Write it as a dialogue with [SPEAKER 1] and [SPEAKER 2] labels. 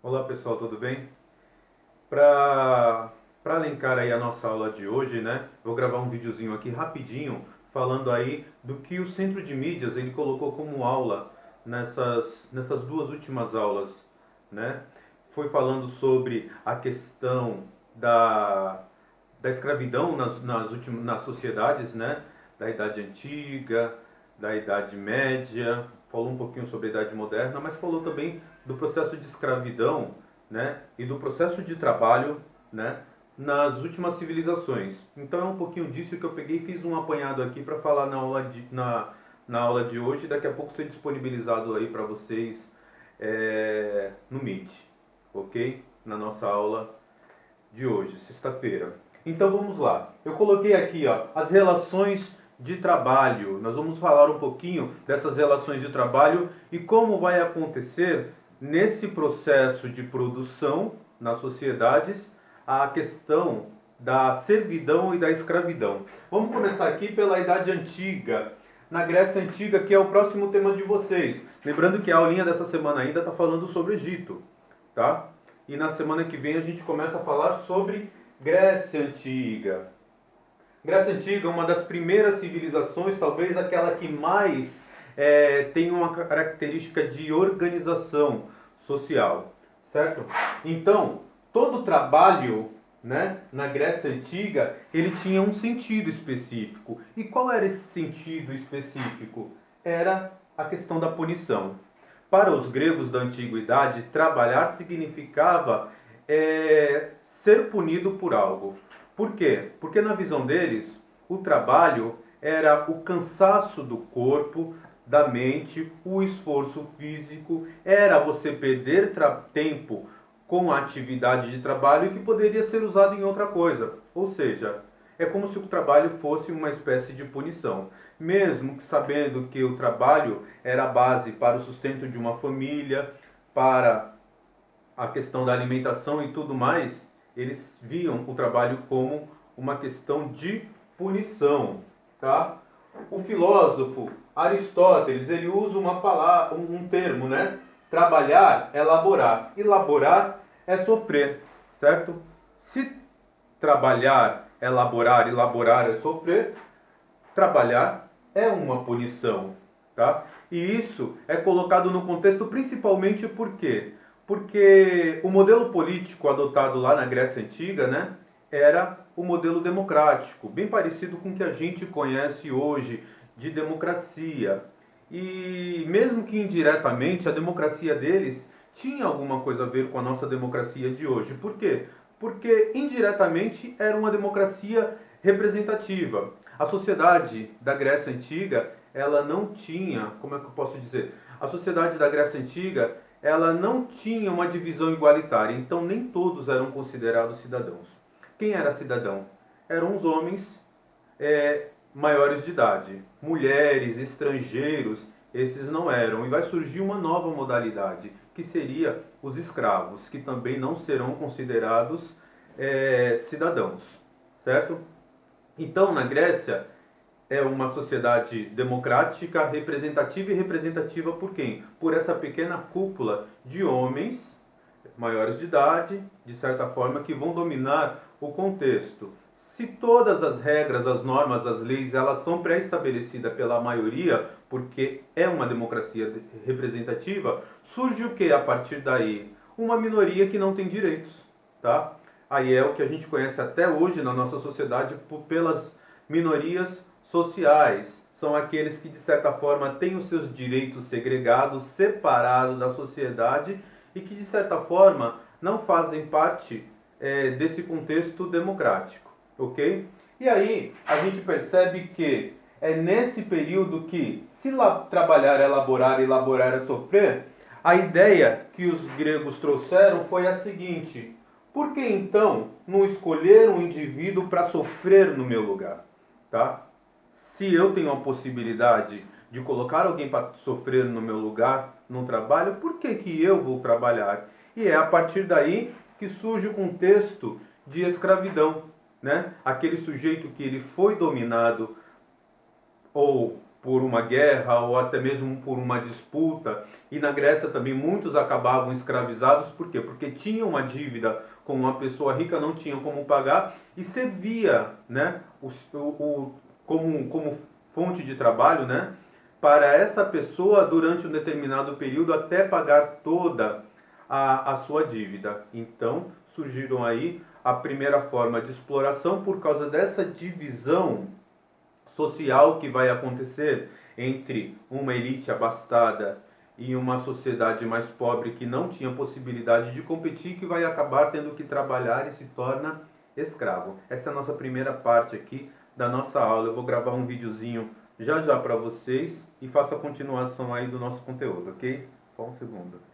[SPEAKER 1] Olá pessoal, tudo bem? Para linkar aí a nossa aula de hoje, né? Vou gravar um videozinho aqui rapidinho falando aí do que o Centro de Mídias ele colocou como aula nessas duas últimas aulas, né? Foi falando sobre a questão da escravidão nas sociedades, né? Da Idade Antiga, da Idade Média, falou um pouquinho sobre a Idade Moderna, mas falou também do processo de escravidão, né? E do processo de trabalho, né? Nas últimas civilizações. Então é um pouquinho disso que eu peguei e fiz um apanhado aqui para falar na aula de hoje. Daqui a pouco ser disponibilizado aí para vocês no Meet, ok? Na nossa aula de hoje, sexta-feira. Então vamos lá. Eu coloquei aqui, ó, as relações de trabalho. Nós vamos falar um pouquinho dessas relações de trabalho e como vai acontecer nesse processo de produção nas sociedades a questão da servidão e da escravidão. Vamos começar aqui pela Idade Antiga, na Grécia Antiga, que é o próximo tema de vocês. Lembrando que a aulinha dessa semana ainda está falando sobre o Egito, tá? E na semana que vem a gente começa a falar sobre Grécia Antiga. Grécia Antiga é uma das primeiras civilizações, talvez aquela que mais tem uma característica de organização social, certo? Então, todo trabalho, né, na Grécia Antiga, ele tinha um sentido específico. E qual era esse sentido específico? Era a questão da punição. Para os gregos da antiguidade, trabalhar significava ser punido por algo. Por quê? Porque na visão deles, o trabalho era o cansaço do corpo, da mente, o esforço físico, era você perder tempo com a atividade de trabalho que poderia ser usado em outra coisa. Ou seja, é como se o trabalho fosse uma espécie de punição. Mesmo que sabendo que o trabalho era a base para o sustento de uma família, para a questão da alimentação e tudo mais, eles viam o trabalho como uma questão de punição, tá? O filósofo Aristóteles, ele usa uma palavra, um termo, né? Trabalhar é laborar, e laborar é sofrer, certo? Se trabalhar é laborar e laborar é sofrer, trabalhar é uma punição, tá? E isso é colocado no contexto principalmente por quê? Porque o modelo político adotado lá na Grécia Antiga, né, era o modelo democrático, bem parecido com o que a gente conhece hoje de democracia. E mesmo que indiretamente a democracia deles tinha alguma coisa a ver com a nossa democracia de hoje. Por quê? Porque indiretamente era uma democracia representativa. A sociedade da Grécia Antiga, ela não tinha, como é que eu posso dizer? A sociedade da Grécia Antiga, ela não tinha uma divisão igualitária, então nem todos eram considerados cidadãos. Quem era cidadão? Eram os homens maiores de idade. Mulheres, estrangeiros, esses não eram. E vai surgir uma nova modalidade, que seria os escravos, que também não serão considerados cidadãos, certo? Então, na Grécia, é uma sociedade democrática, representativa e representativa por quem? Por essa pequena cúpula de homens maiores de idade, de certa forma, que vão dominar o contexto. Se todas as regras, as normas, as leis, elas são pré-estabelecidas pela maioria, porque é uma democracia representativa, surge o que a partir daí? Uma minoria que não tem direitos, tá? Aí é o que a gente conhece até hoje na nossa sociedade pelas minorias sociais. São aqueles que, de certa forma, têm os seus direitos segregados, separados da sociedade e que, de certa forma, não fazem parte desse contexto democrático, ok? E aí a gente percebe que é nesse período que, se trabalhar é laborar e laborar é sofrer, a ideia que os gregos trouxeram foi a seguinte: por que então não escolher um indivíduo para sofrer no meu lugar? Tá? Se eu tenho a possibilidade de colocar alguém para sofrer no meu lugar, num trabalho, por que que eu vou trabalhar? E é a partir daí que surge o contexto de escravidão, né? Aquele sujeito que ele foi dominado ou por uma guerra ou até mesmo por uma disputa. E na Grécia também muitos acabavam escravizados. Por quê? Porque tinham uma dívida com uma pessoa rica, não tinham como pagar e servia, né, como fonte de trabalho, né, para essa pessoa durante um determinado período até pagar toda a sua dívida. Então surgiram aí a primeira forma de exploração por causa dessa divisão social que vai acontecer entre uma elite abastada e uma sociedade mais pobre que não tinha possibilidade de competir, que vai acabar tendo que trabalhar e se torna escravo. Essa é a nossa primeira parte aqui da nossa aula. Eu vou gravar um videozinho já já para vocês e faço a continuação aí do nosso conteúdo, ok? Só um segundo.